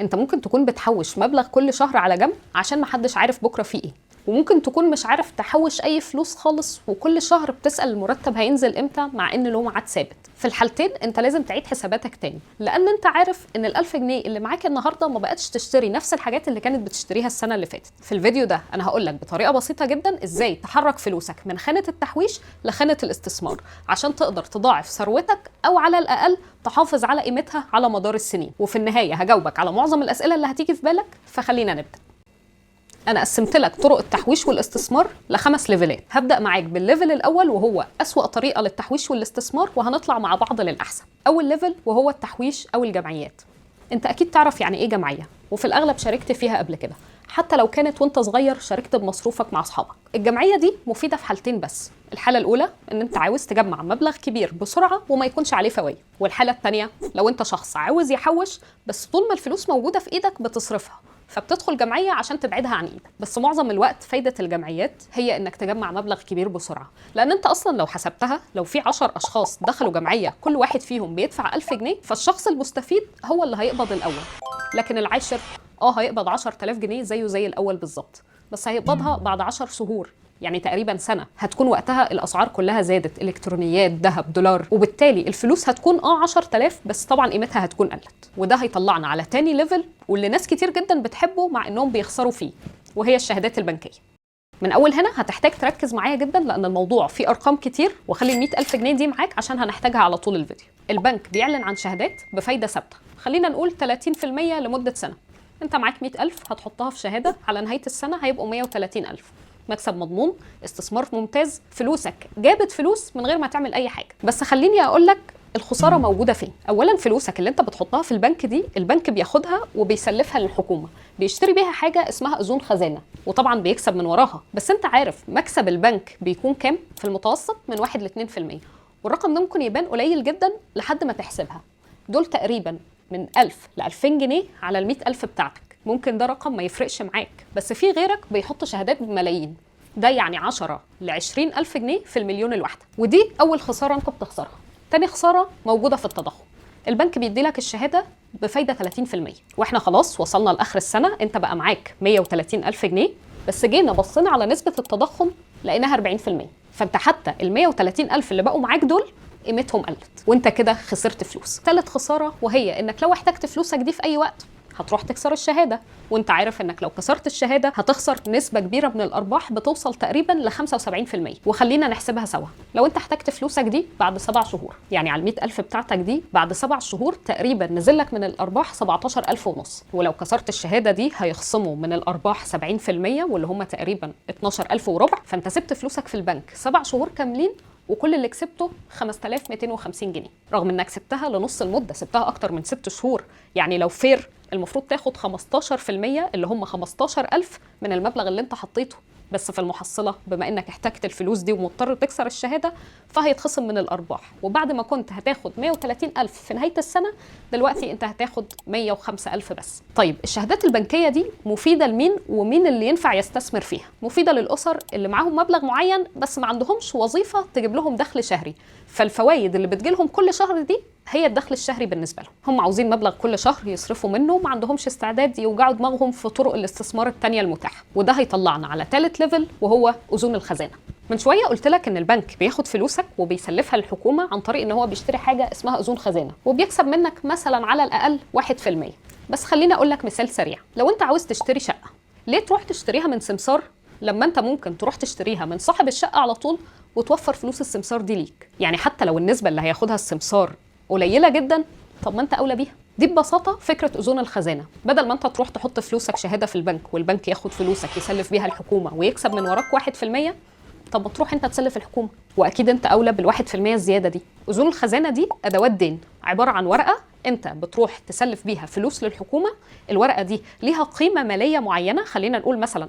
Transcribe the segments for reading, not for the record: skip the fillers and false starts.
انت ممكن تكون بتحوش مبلغ كل شهر على جنب عشان محدش عارف بكره فيه ايه، وممكن تكون مش عارف تحوش اي فلوس خالص وكل شهر بتسأل المرتب هينزل امتى مع ان له ميعاد ثابت. في الحالتين انت لازم تعيد حساباتك تاني، لان انت عارف ان ال1000 جنيه اللي معاك النهارده ما بقتش تشتري نفس الحاجات اللي كانت بتشتريها السنه اللي فاتت. في الفيديو ده انا هقول لك بطريقه بسيطه جدا ازاي تحرك فلوسك من خانه التحويش لخانه الاستثمار عشان تقدر تضاعف ثروتك او على الاقل تحافظ على قيمتها على مدار السنين. وفي النهايه هجاوبك على معظم الاسئله اللي هتيجي في بالك، فخلينا نبدا. انا قسمت لك طرق التحويش والاستثمار ل5 ليفلات. هبدا معاك بالليفل الاول وهو اسوأ طريقه للتحويش والاستثمار، وهنطلع مع بعض للاحسن. اول ليفل وهو التحويش او الجمعيات. انت اكيد تعرف يعني ايه جمعيه، وفي الاغلب شاركت فيها قبل كده، حتى لو كانت وانت صغير شاركت بمصروفك مع اصحابك. الجمعيه دي مفيده في حالتين بس. الحاله الاولى ان انت عاوز تجمع مبلغ كبير بسرعه وما يكونش عليه فوائد، والحاله الثانيه لو انت شخص عاوز يحوش بس طول ما الفلوس موجوده في ايدك بتصرفها، فبتدخل جمعيه عشان تبعدها عن ايدك. بس معظم الوقت فايده الجمعيات هي انك تجمع مبلغ كبير بسرعه، لان انت اصلا لو حسبتها لو في 10 اشخاص دخلوا جمعيه كل واحد فيهم بيدفع 1000 جنيه، فالشخص المستفيد هو اللي هيقبض الاول، لكن العاشر هيقبض 10000 جنيه زيه زي الاول بالظبط، بس هيقبضها بعد 10 شهور، يعني تقريبا سنه. هتكون وقتها الاسعار كلها زادت، الكترونيات، ذهب، دولار، وبالتالي الفلوس هتكون 10000 بس طبعا قيمتها هتكون قلت. وده هيطلعنا على تاني ليفل واللي ناس كتير جدا بتحبه مع انهم بيخسروا فيه، وهي الشهادات البنكيه. من اول هنا هتحتاج تركز معايا جدا لان الموضوع فيه ارقام كتير، وخلي ال100000 جنيه دي معاك عشان هنحتاجها على طول الفيديو. البنك بيعلن عن شهادات بفايده ثابته، خلينا نقول 30% لمده سنه. انت معاك 100000 هتحطها في شهاده، على نهايه السنه هيبقوا 130000. مكسب مضمون، استثمار ممتاز، فلوسك جابت فلوس من غير ما تعمل اي حاجه. بس خليني اقول لك الخساره موجوده فين. اولا فلوسك اللي انت بتحطها في البنك دي البنك بياخدها وبيسلفها للحكومه، بيشتري بيها حاجه اسمها اذون خزانه، وطبعا بيكسب من وراها. بس انت عارف مكسب البنك بيكون كام في المتوسط؟ من 1 ل 2%، والرقم ده ممكن يبان قليل جدا لحد ما تحسبها. دول تقريبا من 1000 ل 2000 جنيه على ال 100000 بتاعتك. ممكن ده رقم ما يفرقش معاك، بس في غيرك بيحط شهادات بملايين، ده يعني 10 ل 20000 جنيه في المليون الواحده. ودي اول خساره انت بتخسرها. تاني خساره موجوده في التضخم. البنك بيديلك الشهاده بفايده 30%، واحنا خلاص وصلنا لاخر السنه، انت بقى معاك 130000 جنيه، بس جينا بصينا على نسبه التضخم لقيناها 40%. فانت حتى ال 130000 اللي بقوا معاك دول قيمتهم قلت، وانت كده خسرت فلوس. ثالث خساره وهي انك لو احتجت فلوسك دي في اي وقت هتروح تكسر الشهاده، وانت عارف انك لو كسرت الشهاده هتخسر نسبه كبيره من الارباح بتوصل تقريبا ل 75%. وخلينا نحسبها سوا، لو انت احتجت فلوسك دي بعد 7 شهور، يعني على 100000 بتاعتك دي بعد 7 شهور تقريبا نزل لك من الارباح 17000 ونص، ولو كسرت الشهاده دي هيخصموا من الارباح 70% واللي هم تقريبا 12000 وربع، فانت سبت فلوسك في البنك 7 شهور كاملين وكل اللي كسبته 5250 جنيه، رغم انك سبتها لنص المده، سبتها اكتر من 6 شهور. يعني لو فير المفروض تاخد 15% اللي هم 15000 من المبلغ اللي انت حطيته، بس في المحصله بما انك احتجت الفلوس دي ومضطر تكسر الشهاده فهيتخصم من الارباح، وبعد ما كنت هتاخد 130000 في نهايه السنه دلوقتي انت هتاخد 105000 بس. طيب الشهادات البنكيه دي مفيده لمين ومين اللي ينفع يستثمر فيها؟ مفيده للاسر اللي معاهم مبلغ معين بس ما عندهمش وظيفه تجيب لهم دخل شهري، فالفوائد اللي بتجيلهم كل شهر دي هي الدخل الشهري بالنسبه لهم. هم عاوزين مبلغ كل شهر يصرفوا منه وما عندهمش استعداد يوجعوا دماغهم في طرق الاستثمار التانية المتاحه. وده هيطلعنا على ثالث ليفل وهو اذون الخزانه. من شويه قلت لك ان البنك بياخد فلوسك وبيسلفها للحكومه عن طريق ان هو بيشتري حاجه اسمها اذون خزانه، وبيكسب منك مثلا على الاقل 1%. بس خليني اقول لك مثال سريع. لو انت عاوز تشتري شقه، ليه تروح تشتريها من سمسار لما انت ممكن تروح تشتريها من صاحب الشقه على طول وتوفر فلوس السمسار دي ليك؟ يعني حتى لو النسبه اللي هياخدها السمسار قليله جدا، طب ما انت اولى بيها. دي ببساطه فكره اذون الخزانه. بدل ما انت تروح تحط فلوسك شهاده في البنك والبنك ياخد فلوسك يسلف بيها الحكومه ويكسب من وراك 1%، طب ما تروح انت تسلف الحكومه، واكيد انت اولى بال1% الزياده دي. اذون الخزانه دي ادوات دين، عباره عن ورقه انت بتروح تسلف بيها فلوس للحكومه. الورقه دي ليها قيمه ماليه معينه، خلينا نقول مثلا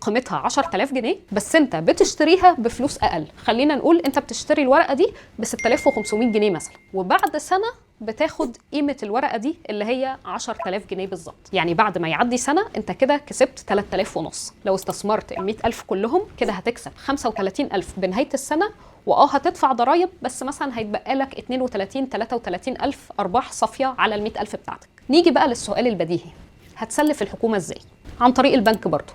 قيمتها 10000 جنيه بس انت بتشتريها بفلوس اقل. خلينا نقول انت بتشتري الورقه دي ب 6500 جنيه مثلا، وبعد سنه بتاخد قيمه الورقه دي اللي هي 10000 جنيه بالظبط. يعني بعد ما يعدي سنه انت كده كسبت 3000 ونص. لو استثمرت ال 100000 كلهم كده هتكسب 35000 بنهايه السنه، هتدفع ضرايب بس مثلا هيتبقى لك 33 الف ارباح صافيه على ال 100000 بتاعتك. نيجي بقى للسؤال البديهي، هتسلف الحكومه ازاي؟ عن طريق البنك برضه.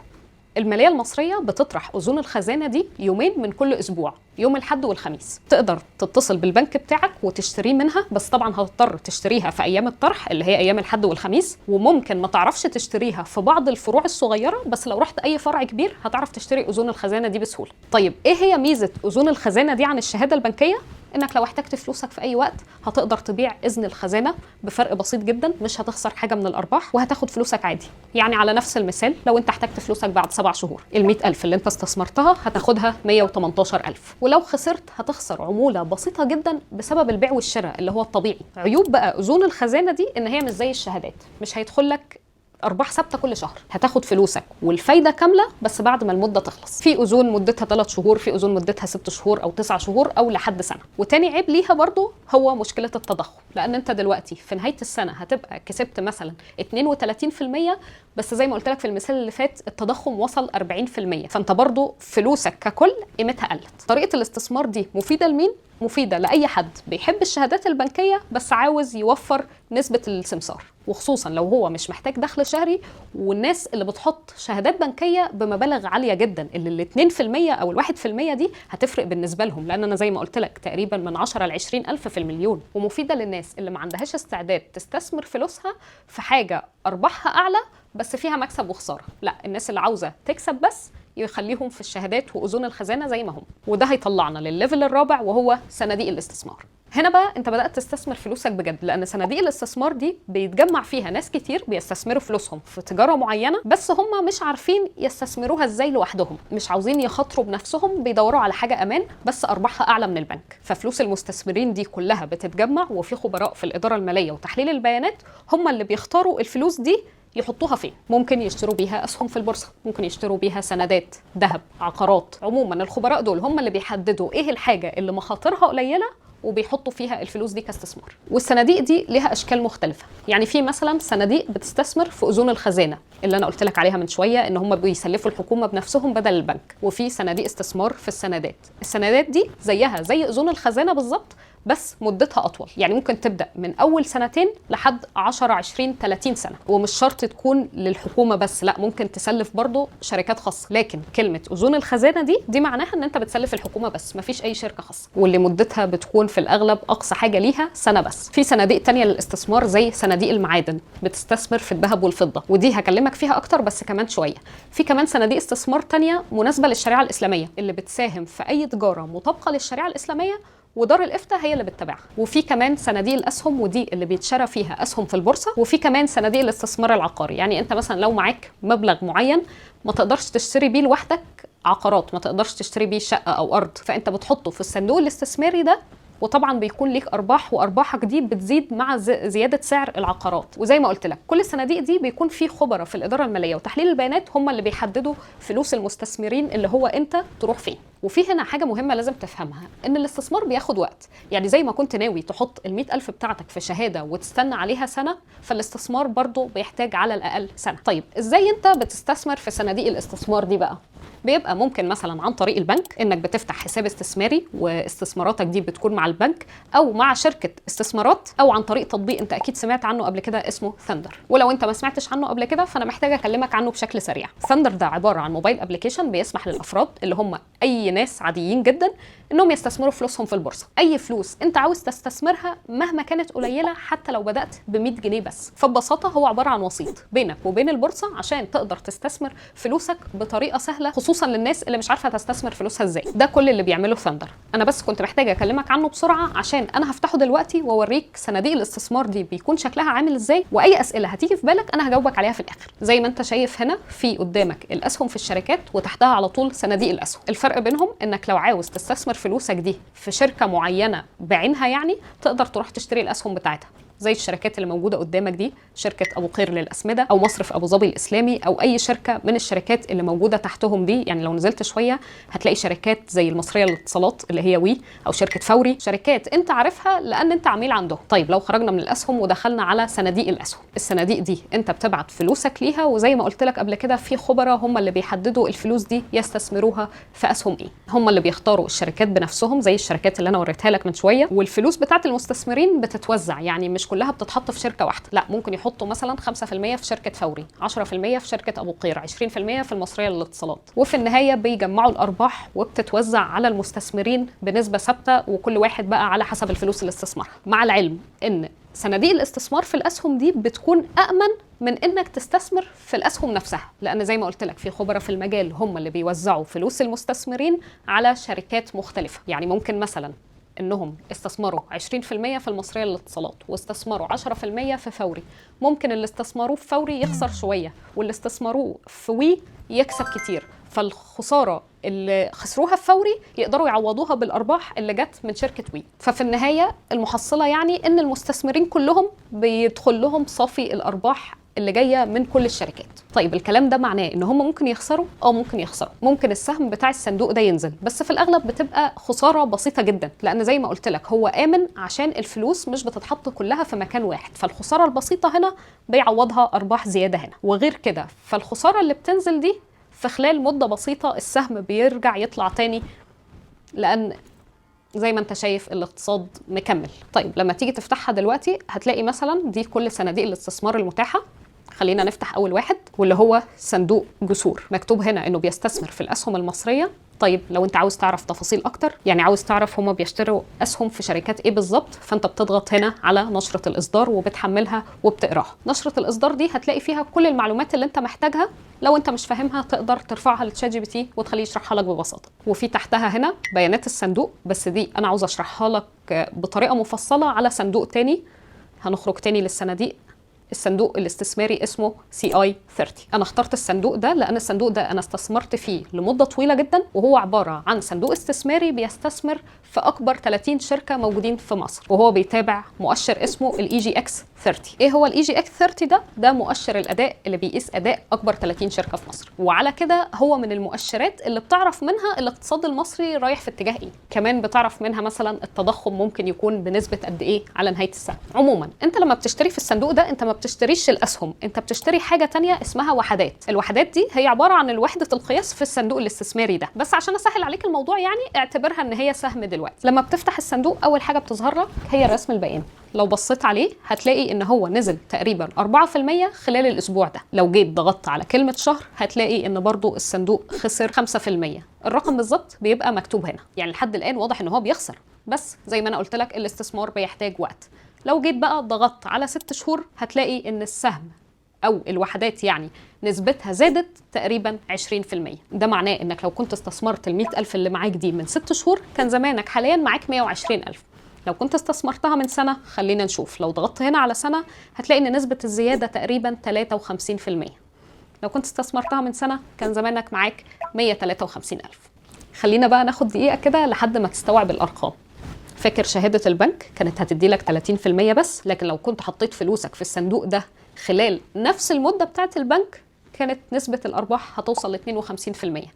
الماليه المصريه بتطرح اذون الخزانه دي يومين من كل اسبوع، يوم الاحد والخميس. تقدر تتصل بالبنك بتاعك وتشتري منها، بس طبعا هتضطر تشتريها في ايام الطرح اللي هي ايام الاحد والخميس، وممكن ما تعرفش تشتريها في بعض الفروع الصغيره، بس لو رحت اي فرع كبير هتعرف تشتري اذون الخزانه دي بسهوله. طيب ايه هي ميزه اذون الخزانه دي عن الشهاده البنكيه؟ انك لو احتجت فلوسك في اي وقت هتقدر تبيع اذن الخزانه بفرق بسيط جدا، مش هتخسر حاجه من الارباح وهتاخد فلوسك عادي. يعني على نفس المثال، لو انت احتجت فلوسك بعد 7 شهور، ال 100000 اللي انت استثمرتها هتاخدها 118000، ولو خسرت هتخسر عموله بسيطه جدا بسبب البيع والشراء اللي هو الطبيعي. عيوب بقى اذون الخزانه دي ان هي مش زي الشهادات، مش هيدخل لك ارباح ثابته كل شهر، هتاخد فلوسك والفايده كامله بس بعد ما المده تخلص. في اذون مدتها 3 شهور، في اذون مدتها 6 شهور او 9 شهور او لحد سنه. وتاني عيب ليها برضو هو مشكله التضخم، لان انت دلوقتي في نهايه السنه هتبقى كسبت مثلا 32%، بس زي ما قلت لك في المثال اللي فات التضخم وصل 40%، فانت برضو فلوسك ككل قيمتها قلت. طريقه الاستثمار دي مفيده لمين؟ مفيده لاي حد بيحب الشهادات البنكيه بس عاوز يوفر نسبه السمسار، وخصوصا لو هو مش محتاج دخل شهري، والناس اللي بتحط شهادات بنكيه بمبالغ عاليه جدا اللي ال 2% او ال 1% دي هتفرق بالنسبه لهم، لان انا زي ما قلت لك تقريبا من 10 ل 20 الف في المليون. ومفيده للناس اللي ما عندهاش استعداد تستثمر فلوسها في حاجه ارباحها اعلى بس فيها مكسب وخساره، لا، الناس اللي عاوزه تكسب بس يخليهم في الشهادات واذون الخزانه زي ما هم. وده هيطلعنا للليفل الرابع وهو صناديق الاستثمار. هنا بقى انت بدات تستثمر فلوسك بجد، لان صناديق الاستثمار دي بيتجمع فيها ناس كتير بيستثمروا فلوسهم في تجاره معينه، بس هم مش عارفين يستثمروها ازاي لوحدهم، مش عاوزين يخاطروا بنفسهم، بيدوروا على حاجه امان بس ارباحها اعلى من البنك. ففلوس المستثمرين دي كلها بتتجمع، وفي خبراء في الاداره الماليه وتحليل البيانات هم اللي بيختاروا الفلوس دي يحطوها فين. ممكن يشتروا بيها اسهم في البورصه، ممكن يشتروا بيها سندات، ذهب، عقارات. عموما الخبراء دول هم اللي بيحددوا ايه الحاجه اللي مخاطرها قليله وبيحطوا فيها الفلوس دي كاستثمار. والصناديق دي ليها اشكال مختلفه، يعني في مثلا صناديق بتستثمر في اذون الخزانه اللي انا قلت لك عليها من شويه ان هم بيسلفوا الحكومه بنفسهم بدل البنك، وفي صناديق استثمار في السندات. السندات دي زيها زي اذون الخزانه بالظبط بس مدتها اطول، يعني ممكن تبدا من اول 2 لحد 10 20 30 سنه، ومش شرط تكون للحكومه بس، لا، ممكن تسلف برضو شركات خاصه. لكن كلمه اذون الخزانه دي معناها ان انت بتسلف الحكومه بس، مفيش اي شركه خاصه، واللي مدتها بتكون في الاغلب اقصى حاجه ليها سنه بس. في صناديق تانية للاستثمار زي صناديق المعادن، بتستثمر في الذهب والفضه، ودي هكلمك فيها اكتر بس كمان شويه. في كمان صناديق استثمار تانية مناسبه للشريعه الاسلاميه اللي بتساهم في اي تجاره مطابقه للشريعه الاسلاميه ودار الافتاء هي اللي بتتابعها. وفي كمان صناديق الاسهم، ودي اللي بيتشرى فيها اسهم في البورصه. وفي كمان صناديق الاستثمار العقاري، يعني انت مثلا لو معاك مبلغ معين ما تقدرش تشتري بيه لوحدك عقارات، ما تقدرش تشتري بيه شقه او ارض، فانت بتحطه في الصندوق الاستثماري ده، وطبعا بيكون ليك ارباح، وارباحك دي بتزيد مع زياده سعر العقارات. وزي ما قلت لك كل الصناديق دي بيكون في خبراء في الاداره الماليه وتحليل البيانات هم اللي بيحددوا فلوس المستثمرين اللي هو انت تروح فين. وفي هنا حاجه مهمه لازم تفهمها، ان الاستثمار بياخد وقت. يعني زي ما كنت ناوي تحط ال 100000 بتاعتك في شهاده وتستنى عليها سنه، فالاستثمار برضو بيحتاج على الاقل سنه. طيب ازاي انت بتستثمر في صناديق الاستثمار دي بقى؟ بيبقى ممكن مثلا عن طريق البنك، انك بتفتح حساب استثماري واستثماراتك دي بتكون مع البنك او مع شركه استثمارات، او عن طريق تطبيق انت اكيد سمعت عنه قبل كده اسمه ثاندر. ولو انت ما سمعتش عنه قبل كده فانا محتاجه اكلمك عنه بشكل سريع. ثاندر ده عباره عن موبايل ابلكيشن بيسمح للافراد اللي هم اي ناس عاديين جدا انهم يستثمروا فلوسهم في البورصه. اي فلوس انت عاوز تستثمرها مهما كانت قليله، حتى لو بدات ب 100 جنيه بس. فببساطه هو عباره عن وسيط بينك وبين البورصه عشان تقدر تستثمر فلوسك بطريقه سهله، خصوصا للناس اللي مش عارفه تستثمر فلوسها ازاي. ده كل اللي بيعمله ثاندر. انا بس كنت محتاجه اكلمك عنه بسرعه عشان انا هفتحه دلوقتي واوريك صناديق الاستثمار دي بيكون شكلها عامل ازاي، واي اسئله هتيجي في بالك انا هجاوبك عليها في الاخر. زي ما انت شايف هنا في قدامك الاسهم في الشركات وتحتها على طول صناديق الاسهم. الفرق بينهم انك لو عاوز تستثمر فلوسك دي في شركه معينه بعينها، يعني تقدر تروح تشتري الاسهم بتاعتها زي الشركات اللي موجوده قدامك دي، شركه ابو قير للاسمده او مصرف ابو ظبي الاسلامي او اي شركه من الشركات اللي موجوده تحتهم دي. يعني لو نزلت شويه هتلاقي شركات زي المصريه للاتصالات اللي هي وي، او شركه فوري، شركات انت عارفها لان انت عميل عندهم. طيب لو خرجنا من الاسهم ودخلنا على صناديق الاسهم، الصناديق دي انت بتبعت فلوسك ليها، وزي ما قلت لك قبل كده في خبراء هم اللي بيحددوا الفلوس دي يستثمروها في اسهم ايه. هم اللي بيختاروا الشركات بنفسهم زي الشركات اللي انا وريتها لك من شويه، والفلوس بتاعت المستثمرين بتتوزع، يعني مش كلها بتتحط في شركه واحده، لا ممكن يحطوا مثلا 5% في شركه فوري، 10% في شركه ابو قير، 20% في المصريه للاتصالات، وفي النهايه بيجمعوا الارباح وبتتوزع على المستثمرين بنسبه ثابته، وكل واحد بقى على حسب الفلوس اللي استثمرها. مع العلم ان صناديق الاستثمار في الاسهم دي بتكون امن من انك تستثمر في الاسهم نفسها، لان زي ما قلت لك في خبراء في المجال هم اللي بيوزعوا فلوس المستثمرين على شركات مختلفه. يعني ممكن مثلا انهم استثمروا 20% في المصريه للاتصالات واستثمروا 10% في فوري، ممكن اللي استثمروه في فوري يخسر شويه واللي استثمروه في وي يكسب كتير، فالخساره اللي خسروها في فوري يقدروا يعوضوها بالارباح اللي جت من شركه وي. ففي النهايه المحصله يعني ان المستثمرين كلهم بيدخل لهم صافي الارباح اللي جايه من كل الشركات. طيب الكلام ده معناه ان هم ممكن يخسروا؟ ممكن يخسروا، ممكن السهم بتاع الصندوق ده ينزل، بس في الاغلب بتبقى خساره بسيطه جدا، لان زي ما قلت لك هو امن عشان الفلوس مش بتتحط كلها في مكان واحد، فالخساره البسيطه هنا بيعوضها ارباح زياده هنا. وغير كده فالخساره اللي بتنزل دي في خلال مده بسيطه السهم بيرجع يطلع تاني، لان زي ما انت شايف الاقتصاد مكمل. طيب لما تيجي تفتحها دلوقتي هتلاقي مثلا دي كل صناديق الاستثمار المتاحه. خلينا نفتح اول واحد واللي هو صندوق جسور، مكتوب هنا انه بيستثمر في الاسهم المصريه. طيب لو انت عاوز تعرف تفاصيل اكتر، يعني عاوز تعرف هما بيشتروا اسهم في شركات ايه بالظبط، فانت بتضغط هنا على نشرة الاصدار وبتحملها وبتقراها. نشرة الاصدار دي هتلاقي فيها كل المعلومات اللي انت محتاجها، لو انت مش فاهمها تقدر ترفعها لتشات جي بي تي وتخليه يشرحها لك ببساطه. وفي تحتها هنا بيانات الصندوق، بس دي انا عاوز اشرحها لك بطريقه مفصله على صندوق تاني. هنخرج تاني للصناديق. الصندوق الاستثماري اسمه CI30. انا اخترت الصندوق ده لان الصندوق ده انا استثمرت فيه لمده طويله جدا، وهو عباره عن صندوق استثماري بيستثمر في اكبر 30 شركه موجودين في مصر، وهو بيتابع مؤشر اسمه EGX30. ايه هو EGX30 ده؟ ده مؤشر الاداء اللي بيقيس اداء اكبر 30 شركه في مصر، وعلى كده هو من المؤشرات اللي بتعرف منها الاقتصاد المصري رايح في اتجاه ايه. كمان بتعرف منها مثلا التضخم ممكن يكون بنسبه قد ايه على نهايه السنه. عموما انت لما بتشتري في الصندوق ده انت ما بتشتريش الاسهم، انت بتشتري حاجه تانية اسمها وحدات. الوحدات دي هي عباره عن الوحده القياس في الصندوق الاستثماري ده، بس عشان اسهل عليك الموضوع يعني اعتبرها ان هي سهم دلوقتي. لما بتفتح الصندوق اول حاجه بتظهر لك هي الرسم البياني. لو بصيت عليه هتلاقي ان هو نزل تقريبا 4% خلال الاسبوع ده. لو جيت ضغطت على كلمه شهر هتلاقي ان برضو الصندوق خسر 5%. الرقم بالظبط بيبقى مكتوب هنا، يعني لحد الان واضح ان هو بيخسر، بس زي ما انا قلت لك الاستثمار بيحتاج وقت. لو جيت بقى ضغطت على 6 شهور هتلاقي ان السهم او الوحدات يعني نسبتها زادت تقريبا 20%. ده معناه انك لو كنت استثمرت ال100,000 اللي معاك دي من 6 شهور كان زمانك حاليا معاك 120,000. لو كنت استثمرتها من سنة، خلينا نشوف، لو ضغطت هنا على سنة هتلاقي ان نسبة الزيادة تقريبا 53%. لو كنت استثمرتها من سنة كان زمانك معاك 153,000. خلينا بقى ناخد دقيقة كده لحد ما تستوعب الأرقام. فاكر شهادة البنك كانت هتدي لك 30% بس، لكن لو كنت حطيت فلوسك في الصندوق ده خلال نفس المدة بتاعة البنك كانت نسبة الأرباح هتوصل ل 52%.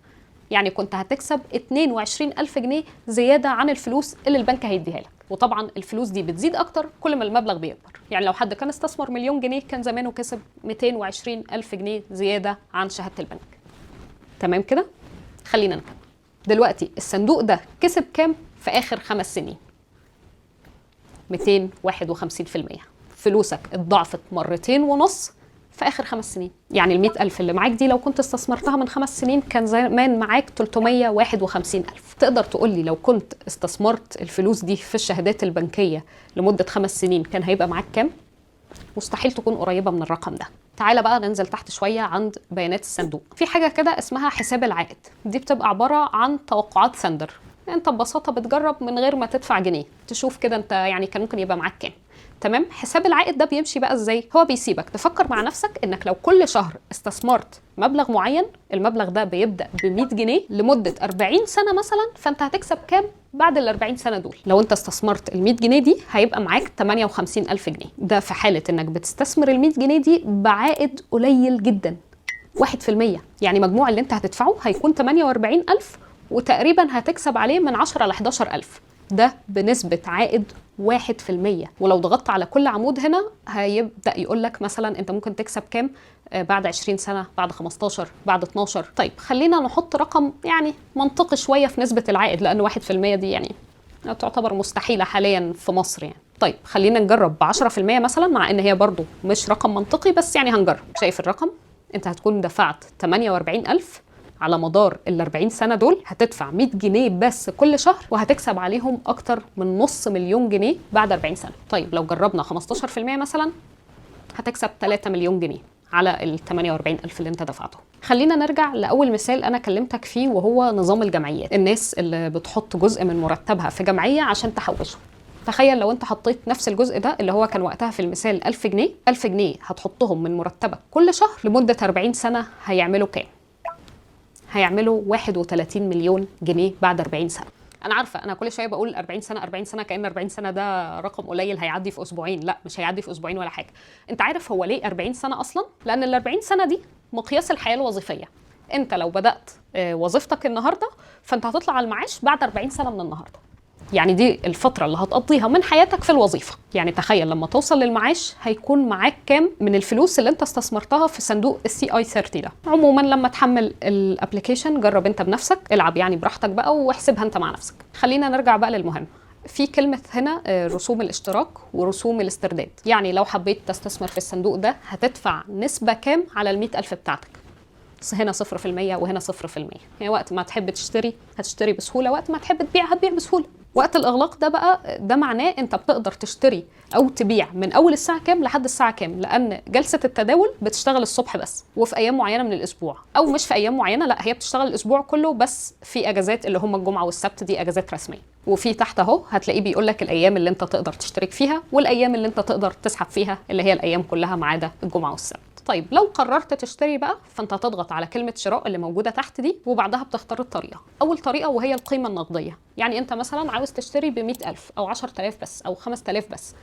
يعني كنت هتكسب 22,000 جنيه زيادة عن الفلوس اللي البنك هيديها لك. وطبعا الفلوس دي بتزيد أكتر كل ما المبلغ بيكبر. يعني لو حد كان استثمر 1,000,000 جنيه كان زمانه كسب 220,000 جنيه زيادة عن شهادة البنك. تمام كده؟ خلينا نكمل. دلوقتي الصندوق ده كسب كام في آخر 5 سنين؟ 251%. فلوسك اتضاعفت 2.5 في آخر 5 سنين. يعني ال100,000 اللي معاك دي لو كنت استثمرتها من 5 سنين كان زمان معاك 351,000. تقدر تقولي لو كنت استثمرت الفلوس دي في الشهادات البنكية لمدة 5 سنين كان هيبقى معاك كام؟ مستحيل تكون قريبة من الرقم ده. تعالى بقى ننزل تحت شوية عند بيانات الصندوق. في حاجة كده اسمها حساب العائد، دي بتبقى عبارة عن توقعات سندر. انت ببساطة بتجرب من غير ما تدفع جنيه، تشوف كده انت يعني كان ممكن يبقى معاك كام. تمام. حساب العائد ده بيمشي بقى ازاي؟ هو بيسيبك تفكر مع نفسك انك لو كل شهر استثمرت مبلغ معين، المبلغ ده بيبدا ب 100 جنيه لمده 40 سنه مثلا، فانت هتكسب كام بعد ال 40 سنه دول؟ لو انت استثمرت ال 100 جنيه دي هيبقى معاك 58,000 جنيه. ده في حاله انك بتستثمر ال 100 جنيه دي بعائد قليل جدا، 1%. يعني مجموع اللي انت هتدفعه هيكون 48,000 وتقريبا هتكسب عليه من 10 ل 11,000. ده بنسبة عائد 1%. ولو ضغطت على كل عمود هنا هيبدأ يقول لك مثلا انت ممكن تكسب كام بعد 20 سنة، بعد 15، بعد 12. طيب خلينا نحط رقم يعني منطقي شوية في نسبة العائد، لأن 1% دي يعني تعتبر مستحيلة حاليا في مصر يعني. طيب خلينا نجرب ب10% مثلا، مع ان هي برضو مش رقم منطقي بس يعني هنجرب. شايف الرقم؟ انت هتكون دفعت 48,000 على مدار ال 40 سنة دول، هتدفع 100 جنيه بس كل شهر وهتكسب عليهم أكتر من نص مليون جنيه بعد 40 سنة. طيب لو جربنا 15% مثلا، هتكسب 3 مليون جنيه على ال 48,000 اللي انت دفعته. خلينا نرجع لأول مثال أنا كلمتك فيه، وهو نظام الجمعيات. الناس اللي بتحط جزء من مرتبها في جمعية عشان تحوشه. تخيل لو انت حطيت نفس الجزء ده اللي هو كان وقتها في المثال 1000 جنيه، 1000 جنيه هتحطهم من مرتبك كل شهر لمدة 40 سنة، هيعملوا كام؟ هيعملوا 31 مليون جنيه بعد 40 سنة. أنا عارفة أنا كل شوية بقول 40 سنة 40 سنة، كأن 40 سنة ده رقم قليل هيعدي في أسبوعين. لا، مش هيعدي في أسبوعين ولا حاجة. أنت عارف هو ليه 40 سنة أصلا؟ لأن ال 40 سنة دي مقياس الحياة الوظيفية. أنت لو بدأت وظيفتك النهاردة، فأنت هتطلع على المعاش بعد 40 سنة من النهاردة. يعني دي الفترة اللي هتقضيها من حياتك في الوظيفة. يعني تخيل لما توصل للمعاش هيكون معاك كام من الفلوس اللي انت استثمرتها في صندوق الCI 30 ده. عموما لما تحمل الابليكيشن جرب انت بنفسك، العب يعني براحتك بقى واحسبها انت مع نفسك. خلينا نرجع بقى للمهم. في كلمة هنا رسوم الاشتراك ورسوم الاسترداد. يعني لو حبيت تستثمر في الصندوق ده هتدفع نسبة كام على 100,000 بتاعتك؟ هنا 0% وهنا 0%. يعني وقت ما تحب تشتري هتشتري بسهولة، وقت ما تحب تبيع هتبيع بسهولة. وقت الإغلاق ده بقى ده معناه أنت بتقدر تشتري أو تبيع من أول الساعة كام لحد الساعة كام، لأن جلسة التداول بتشتغل الصبح بس وفي أيام معينة من الأسبوع، أو مش في أيام معينة، لا هي بتشتغل الأسبوع كله بس في أجازات اللي هم الجمعة والسبت، دي أجازات رسمية. وفي تحت أهو هتلاقيه بيقول لك الأيام اللي أنت تقدر تشترك فيها والأيام اللي أنت تقدر تسحب فيها، اللي هي الأيام كلها ما عدا الجمعة والسبت. طيب لو قررت تشتري بقى، فانت هتضغط على كلمة شراء اللي موجودة تحت دي، وبعدها بتختار الطريقة. أول طريقة وهي القيمة النقدية. يعني أنت مثلا عاوز تشتري ب100,000 أو 10,000 بس أو 5,000 بس.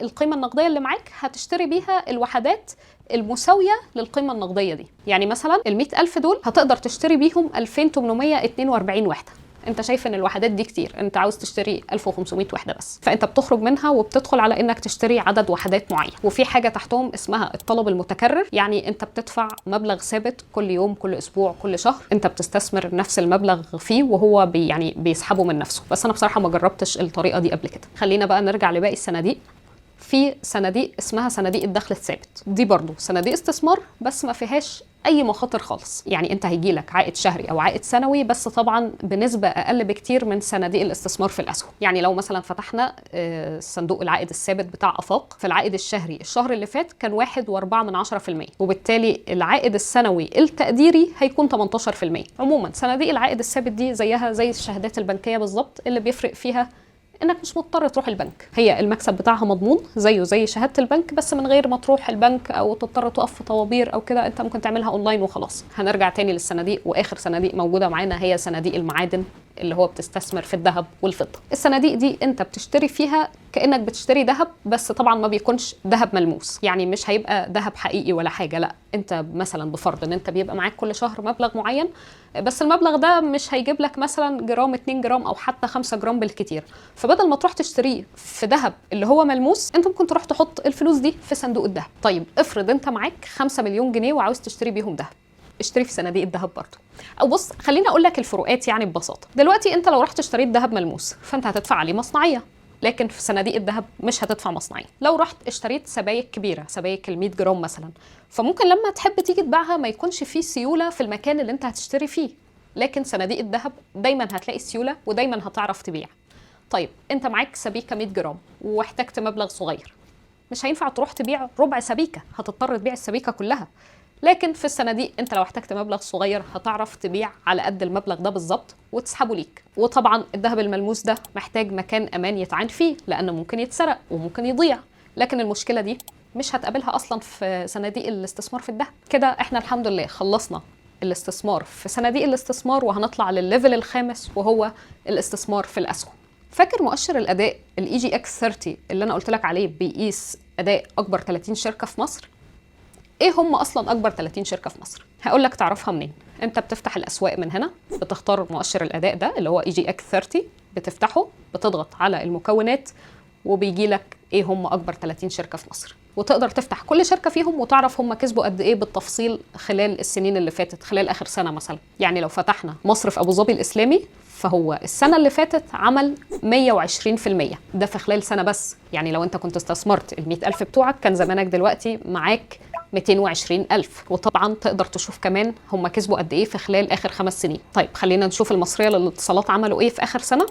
القيمة النقدية اللي معاك هتشتري بيها الوحدات المساوية للقيمة النقدية دي. يعني مثلا ال100,000 دول هتقدر تشتري بيهم 2842 وحدة. انت شايف ان الوحدات دي كتير، انت عاوز تشتري 1500 وحده بس، فانت بتخرج منها وبتدخل على انك تشتري عدد وحدات معين. وفي حاجه تحتهم اسمها الطلب المتكرر. يعني انت بتدفع مبلغ ثابت كل يوم، كل اسبوع، كل شهر، انت بتستثمر نفس المبلغ فيه وهو يعني بيسحبه من نفسه. بس انا بصراحه ما جربتش الطريقه دي قبل كده. خلينا بقى نرجع لباقي الصناديق. في صناديق اسمها صناديق الدخل الثابت. دي برضو صناديق استثمار بس ما فيهاش اي مخاطر خالص. يعني انت هيجيلك عائد شهري او عائد سنوي، بس طبعا بنسبه اقل بكتير من صناديق الاستثمار في الاسهم. يعني لو مثلا فتحنا صندوق العائد الثابت بتاع افاق، فالعائد الشهري الشهر اللي فات كان 1.4%، وبالتالي العائد السنوي التقديري هيكون 18%. عموما صناديق العائد الثابت دي زيها زي الشهادات البنكيه بالظبط، اللي بيفرق فيها انك مش مضطر تروح البنك. هي المكسب بتاعها مضمون زيه زي شهاده البنك، بس من غير ما تروح البنك او تضطر تقف في طوابير او كده، انت ممكن تعملها اونلاين وخلاص. هنرجع تاني للصناديق، واخر صناديق موجوده معانا هي صناديق المعادن، اللي هو بتستثمر في الذهب والفضه. الصناديق دي انت بتشتري فيها كانك بتشتري ذهب، بس طبعا ما بيكونش ذهب ملموس. يعني مش هيبقى ذهب حقيقي ولا حاجه، لا انت مثلا بفرض ان انت بيبقى معاك كل شهر مبلغ معين، بس المبلغ ده مش هيجيب لك مثلا جرام 2 جرام او حتى 5 جرام بالكتير. فبدل ما تروح تشتريه في ذهب اللي هو ملموس، انت ممكن تروح تحط الفلوس دي في صندوق الذهب. طيب افرض انت معاك 5 مليون جنيه وعاوز تشتري بيهم ذهب، اشتري في صناديق الذهب برضه. او بص خليني اقول لك الفروقات يعني ببساطه. دلوقتي انت لو رحت اشتريت ذهب ملموس فانت هتدفع عليه مصنعيه، لكن في صناديق الذهب مش هتدفع مصنعيه. لو رحت اشتريت سبائك كبيره، سبائك ال100 جرام مثلا، فممكن لما تحب تيجي تبيعها ما يكونش فيه سيوله في المكان اللي انت هتشتري فيه. لكن صناديق الذهب دايما هتلاقي سيوله ودايما هتعرف تبيع. طيب انت معاك سبيكه 100 جرام واحتجت مبلغ صغير، مش هينفع تروح تبيع ربع سبيكه، هتضطر تبيع السبيكه كلها. لكن في الصناديق انت لو احتجت مبلغ صغير هتعرف تبيع على قد المبلغ ده بالظبط وتسحبه ليك. وطبعا الذهب الملموس ده محتاج مكان امان يتعان فيه، لانه ممكن يتسرق وممكن يضيع. لكن المشكله دي مش هتقابلها اصلا في صناديق الاستثمار في الذهب. كده احنا الحمد لله خلصنا الاستثمار في صناديق الاستثمار، وهنطلع للليفل الخامس وهو الاستثمار في الاسهم. فاكر مؤشر الاداء الاي جي اكس 30 اللي انا قلت لك عليه بيقيس اداء اكبر 30 شركه في مصر؟ ايه هم اصلا اكبر 30 شركه في مصر؟ هقول لك تعرفها منين. انت بتفتح الاسواق من هنا، بتختار مؤشر الاداء ده اللي هو اي جي اكس 30، بتفتحه، بتضغط على المكونات، وبيجي لك ايه هم اكبر 30 شركه في مصر، وتقدر تفتح كل شركه فيهم وتعرف هم كسبوا قد ايه بالتفصيل خلال السنين اللي فاتت، خلال اخر سنه مثلا. يعني لو فتحنا مصرف ابو ظبي الاسلامي، فهو السنه اللي فاتت عمل 120%، ده في خلال سنه بس. يعني لو انت كنت استثمرت ال100,000 بتوعك كان زمانك دلوقتي معاك 220,000. وطبعا تقدر تشوف كمان هم كسبوا قد ايه في خلال اخر 5 سنين. طيب خلينا نشوف المصريه للاتصالات عملوا ايه في اخر سنه.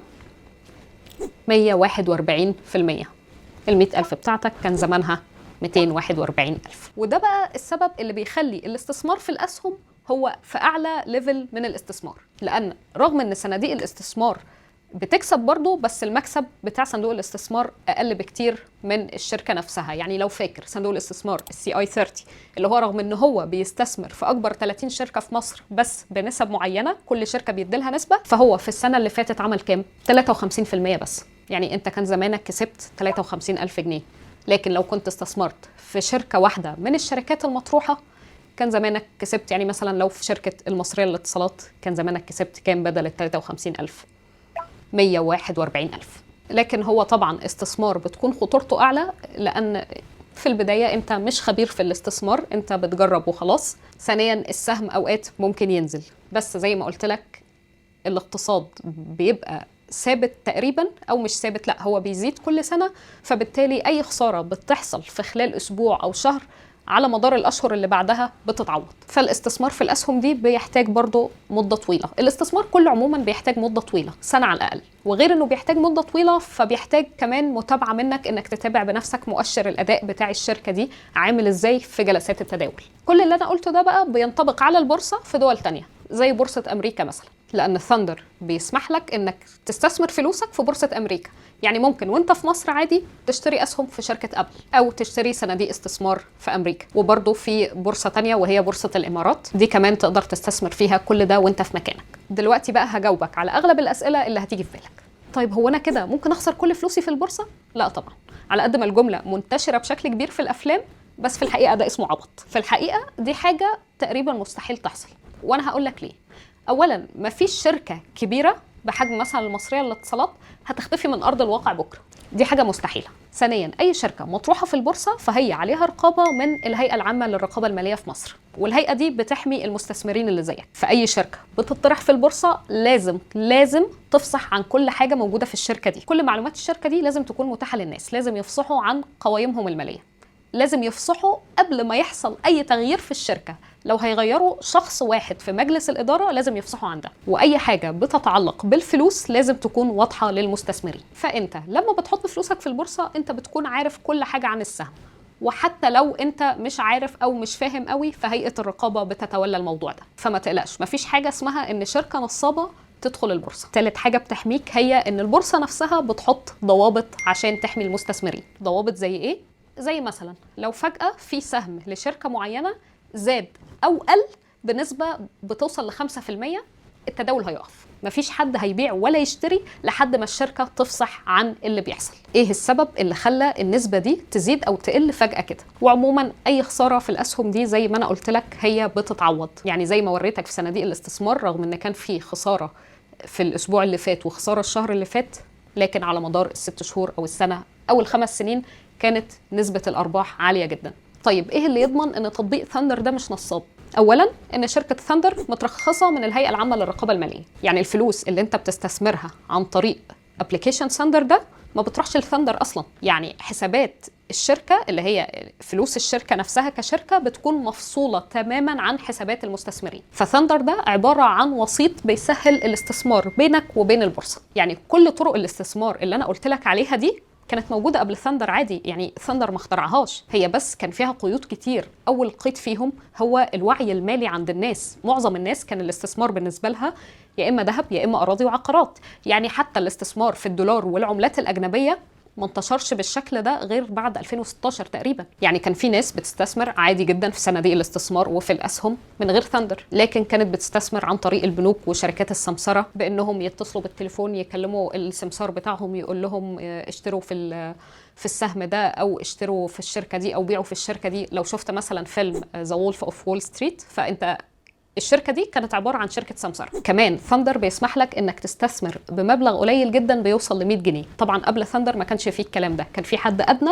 141%. ال100,000 بتاعتك كان زمانها 241,000. وده بقى السبب اللي بيخلي الاستثمار في الأسهم هو في أعلى ليفل من الاستثمار، لأن رغم أن صناديق الاستثمار بتكسب برضه، بس المكسب بتاع صندوق الاستثمار أقل بكتير من الشركة نفسها. يعني لو فاكر صندوق الاستثمار السي اي 30 اللي هو رغم أنه هو بيستثمر في أكبر 30 شركة في مصر بس بنسب معينة، كل شركة بيديلها نسبة، فهو في السنة اللي فاتت عمل كام؟ 53% بس. يعني انت كان زمانك كسبت 53,000 جنيه، لكن لو كنت استثمرت في شركة واحدة من الشركات المطروحة كان زمانك كسبت، يعني مثلا لو في شركة المصرية للاتصالات كان زمانك كسبت كام بدل ال 53,000؟ 141,000. لكن هو طبعا استثمار بتكون خطورته أعلى، لأن في البداية انت مش خبير في الاستثمار، انت بتجرب وخلاص. ثانيا السهم أوقات ممكن ينزل، بس زي ما قلت لك الاقتصاد بيبقى ثابت تقريبا، او مش ثابت، لا هو بيزيد كل سنه، فبالتالي اي خساره بتحصل في خلال اسبوع او شهر على مدار الاشهر اللي بعدها بتتعوض. فالاستثمار في الاسهم دي بيحتاج برضو مده طويله. الاستثمار كله عموما بيحتاج مده طويله، سنه على الاقل. وغير انه بيحتاج مده طويله، فبيحتاج كمان متابعه منك، انك تتابع بنفسك مؤشر الاداء بتاع الشركه دي عامل ازاي في جلسات التداول. كل اللي انا قلته ده بقى بينطبق على البورصه في دول تانية زي بورصه امريكا مثلا، لأن ثاندر بيسمح لك إنك تستثمر فلوسك في بورصة أمريكا. يعني ممكن وإنت في مصر عادي تشتري أسهم في شركة أبل، أو تشتري صناديق استثمار في أمريكا. وبرضه في بورصة تانية وهي بورصة الإمارات، دي كمان تقدر تستثمر فيها، كل ده وإنت في مكانك. دلوقتي بقى هجاوبك على أغلب الأسئلة اللي هتيجي في بالك. طيب هو أنا كده ممكن أخسر كل فلوسي في البورصة؟ لا طبعا. على قد ما الجملة منتشرة بشكل كبير في الأفلام، بس في الحقيقة ده اسمه عبط. في الحقيقة دي حاجة تقريبا مستحيل تحصل، وأنا هقول لك ليه. اولا مفيش شركه كبيره بحجم مثلا المصريه للاتصالات هتختفي من ارض الواقع بكره، دي حاجه مستحيله. ثانيا اي شركه مطروحه في البورصه فهي عليها رقابه من الهيئه العامه للرقابه الماليه في مصر، والهيئه دي بتحمي المستثمرين اللي زيك. فاي شركه بتطرح في البورصه لازم تفصح عن كل حاجه موجوده في الشركه دي. كل معلومات الشركه دي لازم تكون متاحه للناس، لازم يفصحوا عن قوائمهم الماليه، لازم يفصحوا قبل ما يحصل اي تغيير في الشركه. لو هيغيروا شخص واحد في مجلس الإدارة لازم يفصحوا عن ده. وأي حاجة بتتعلق بالفلوس لازم تكون واضحة للمستثمرين. فأنت لما بتحط فلوسك في البورصة أنت بتكون عارف كل حاجة عن السهم، وحتى لو أنت مش عارف أو مش فاهم قوي فهيئة الرقابة بتتولى الموضوع ده. فما تقلقش، مفيش حاجة اسمها إن شركة نصابة تدخل البورصة. ثالث حاجة بتحميك هي إن البورصة نفسها بتحط ضوابط عشان تحمي المستثمرين. ضوابط زي إيه؟ زي مثلا لو فجأة في سهم لشركة معينة زاد أو قل بنسبة بتوصل ل5%، التداول هيقف. مفيش حد هيبيع ولا يشتري لحد ما الشركة تفصح عن اللي بيحصل. ايه السبب اللي خلى النسبة دي تزيد أو تقل فجأة كده؟ وعموما أي خسارة في الأسهم دي زي ما أنا قلت لك هي بتتعوض. يعني زي ما وريتك في صناديق الاستثمار، رغم إن كان في خسارة في الأسبوع اللي فات وخسارة الشهر اللي فات، لكن على مدار ال6 شهور أو السنة أو ال5 سنين كانت نسبة الأرباح عالية جدا. طيب ايه اللي يضمن ان تطبيق ثاندر ده مش نصاب؟ اولا ان شركه ثاندر مترخصه من الهيئه العامه للرقابه الماليه، يعني الفلوس اللي انت بتستثمرها عن طريق ابلكيشن ثاندر ده ما بتروحش لثاندر اصلا. يعني حسابات الشركه اللي هي فلوس الشركه نفسها كشركه بتكون مفصوله تماما عن حسابات المستثمرين. فثاندر ده عباره عن وسيط بيسهل الاستثمار بينك وبين البورصه. يعني كل طرق الاستثمار اللي انا قلت لك عليها دي كانت موجودة قبل ثاندر عادي، يعني ثاندر ما اخترعهاش، هي بس كان فيها قيود كتير. أول قيد فيهم هو الوعي المالي عند الناس. معظم الناس كان الاستثمار بالنسبة لها يا إما ذهب يا إما أراضي وعقارات. يعني حتى الاستثمار في الدولار والعملات الأجنبية ما انتشرش بالشكل ده غير بعد 2016 تقريبا. يعني كان في ناس بتستثمر عادي جدا في صناديق الاستثمار وفي الاسهم من غير ثاندر، لكن كانت بتستثمر عن طريق البنوك وشركات السمسره، بانهم يتصلوا بالتليفون يكلموا السمسار بتاعهم يقول لهم اشتروا في السهم ده، او اشتروا في الشركه دي، او بيعوا في الشركه دي. لو شفت مثلا فيلم ذا وولف اوف وول ستريت، فانت الشركه دي كانت عباره عن شركه سمسار. كمان ثاندر بيسمح لك انك تستثمر بمبلغ قليل جدا بيوصل ل 100 جنيه. طبعا قبل ثاندر ما كانش فيه الكلام ده، كان في حد ادنى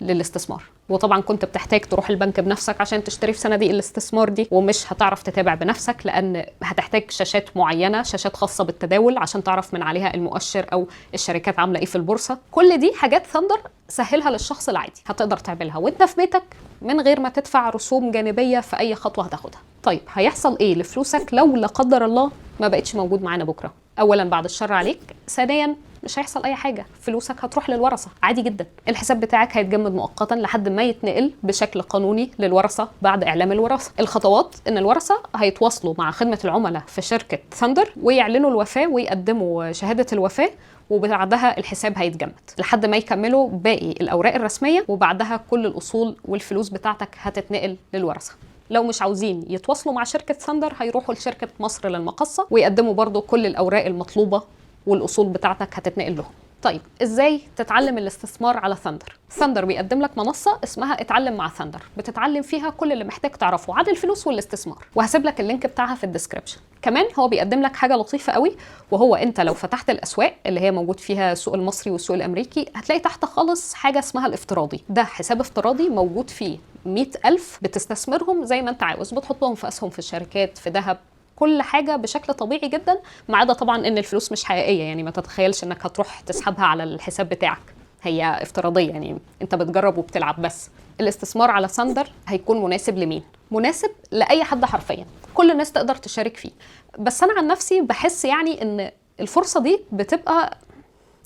للاستثمار، وطبعا كنت بتحتاج تروح البنك بنفسك عشان تشتري في صناديق الاستثمار دي، ومش هتعرف تتابع بنفسك لان هتحتاج شاشات معينه، شاشات خاصه بالتداول عشان تعرف من عليها المؤشر او الشركات عامله ايه في البورصه. كل دي حاجات ثاندر سهلها للشخص العادي، هتقدر تعملها وانت في بيتك من غير ما تدفع رسوم جانبيه في اي خطوه هتاخدها. طيب هيحصل ايه لفلوسك لو لا قدر الله ما بقتش موجود معانا بكره؟ اولا بعد الشر عليك، ثانيا مش هيحصل اي حاجه، فلوسك هتروح للورثه عادي جدا. الحساب بتاعك هيتجمد مؤقتا لحد ما يتنقل بشكل قانوني للورثه بعد اعلام الوراثه. الخطوات ان الورثه هيتواصلوا مع خدمه العملاء في شركه ثاندر ويعلنوا الوفاه ويقدموا شهاده الوفاه، وبعدها الحساب هيتجمد لحد ما يكملوا باقي الاوراق الرسميه، وبعدها كل الاصول والفلوس بتاعتك هتتنقل للورثه. لو مش عاوزين يتواصلوا مع شركة ثاندر هيروحوا لشركة مصر للمقاصة ويقدموا برضو كل الأوراق المطلوبة، والأصول بتاعتك هتتنقل لهم. طيب ازاي تتعلم الاستثمار على ثاندر؟ ثاندر بيقدم لك منصه اسمها اتعلم مع ثاندر، بتتعلم فيها كل اللي محتاج تعرفه عن الفلوس والاستثمار، وهسيب لك اللينك بتاعها في الديسكربشن. كمان هو بيقدم لك حاجه لطيفه قوي، وهو انت لو فتحت الاسواق اللي هي موجود فيها السوق المصري والسوق الامريكي، هتلاقي تحت خالص حاجه اسمها الافتراضي. ده حساب افتراضي موجود فيه 100,000 بتستثمرهم زي ما انت عاوز، بتحطهم في اسهم، في الشركات، في ذهب، كل حاجه بشكل طبيعي جدا، ما عدا طبعا ان الفلوس مش حقيقيه. يعني ما تتخيلش انك هتروح تسحبها على الحساب بتاعك، هي افتراضيه، يعني انت بتجرب وبتلعب بس. الاستثمار على ثاندر هيكون مناسب لمين؟ مناسب لاي حد حرفيا، كل الناس تقدر تشارك فيه. بس انا عن نفسي بحس يعني ان الفرصه دي بتبقى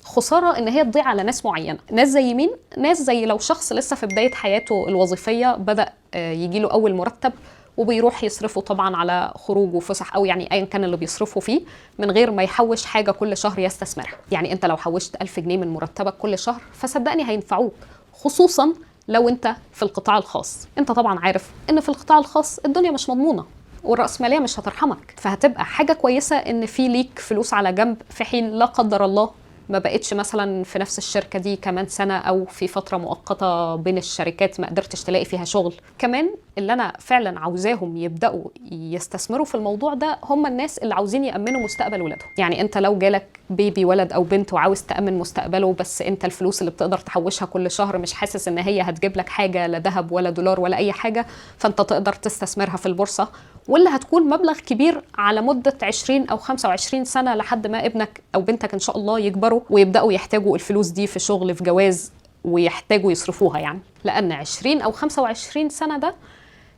خساره ان هي تضيع على ناس معينه. ناس زي مين؟ ناس زي لو شخص لسه في بدايه حياته الوظيفيه، بدا يجيله اول مرتب وبيروح يصرفه طبعا على خروج وفسح، او يعني ايا كان اللي بيصرفه فيه، من غير ما يحوش حاجه كل شهر يستثمرها. يعني انت لو حوشت 1000 جنيه من مرتبك كل شهر فصدقني هينفعوك، خصوصا لو انت في القطاع الخاص. انت طبعا عارف ان في القطاع الخاص الدنيا مش مضمونه والرأسمالية مش هترحمك، فهتبقى حاجة كويسة ان في ليك فلوس على جنب في حين لا قدر الله ما بقتش مثلا في نفس الشركة دي كمان سنة، أو في فترة مؤقتة بين الشركات ما قدرتش تلاقي فيها شغل. كمان اللي أنا فعلا عاوزاهم يبدأوا يستثمروا في الموضوع ده هم الناس اللي عاوزين يأمنوا مستقبل ولادهم. يعني أنت لو جالك بيبي ولد أو بنت وعاوز تأمن مستقبله، بس أنت الفلوس اللي بتقدر تحوشها كل شهر مش حاسس إن هي هتجيب لك حاجة، لا ذهب ولا دولار ولا أي حاجة، فأنت تقدر تستثمرها في البورصة، واللي هتكون مبلغ كبير على مدة 20 أو 25 سنة لحد ما ابنك أو بنتك إن شاء الله يكبروا ويبدأوا يحتاجوا الفلوس دي في شغل، في جواز، ويحتاجوا يصرفوها. يعني لأن 20 أو 25 سنة ده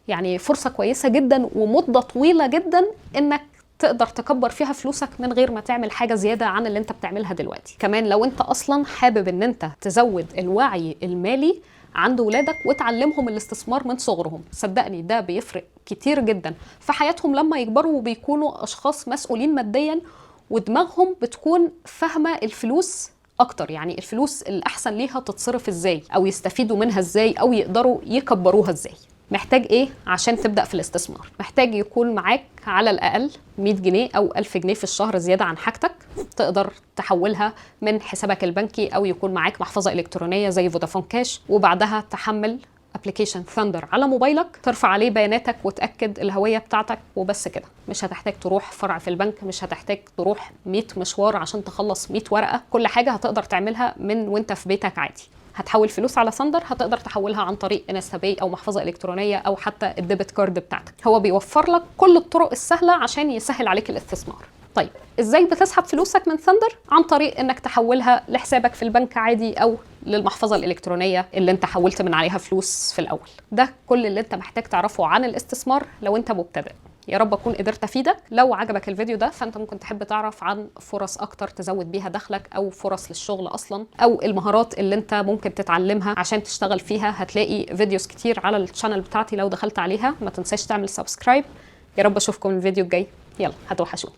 يعني فرصة كويسة جدا ومدة طويلة جدا إنك تقدر تكبر فيها فلوسك من غير ما تعمل حاجة زيادة عن اللي انت بتعملها دلوقتي. كمان لو انت أصلا حابب ان انت تزود الوعي المالي عند ولادك وتعلمهم الاستثمار من صغرهم، صدقني ده بيفرق كتير جدا في حياتهم لما يكبروا وبيكونوا أشخاص مسؤولين ماديا، ودماغهم بتكون فاهمة الفلوس أكتر. يعني الفلوس الأحسن ليها تتصرف إزاي، أو يستفيدوا منها إزاي، أو يقدروا يكبروها إزاي. محتاج إيه عشان تبدأ في الاستثمار؟ محتاج يكون معاك على الأقل 100 جنيه أو 1000 جنيه في الشهر زيادة عن حاجتك، تقدر تحولها من حسابك البنكي، أو يكون معاك محفظة إلكترونية زي فودافون كاش، وبعدها تحمل ابلكيشن ثاندر على موبايلك، ترفع عليه بياناتك وتأكد الهوية بتاعتك، وبس كده. مش هتحتاج تروح فرع في البنك، مش هتحتاج تروح 100 مشوار عشان تخلص 100 ورقة، كل حاجة هتقدر تعملها من وانت في بيتك عادي. هتحول فلوس على ثاندر هتقدر تحولها عن طريق انستا باي او محفظه الكترونيه او حتى الديبت كارد بتاعتك. هو بيوفر لك كل الطرق السهله عشان يسهل عليك الاستثمار. طيب ازاي بتسحب فلوسك من ثاندر؟ عن طريق انك تحولها لحسابك في البنك عادي او للمحفظه الالكترونيه اللي انت حولت من عليها فلوس في الاول. ده كل اللي انت محتاج تعرفه عن الاستثمار لو انت مبتدئ. يا رب اكون قدرت افيدك. لو عجبك الفيديو ده فانت ممكن تحب تعرف عن فرص اكتر تزود بيها دخلك، او فرص للشغل اصلا، او المهارات اللي انت ممكن تتعلمها عشان تشتغل فيها. هتلاقي فيديوز كتير على الشانل بتاعتي لو دخلت عليها. ما تنساش تعمل سبسكرايب. يا رب اشوفكم الفيديو الجاي. يلا هتوحشوني.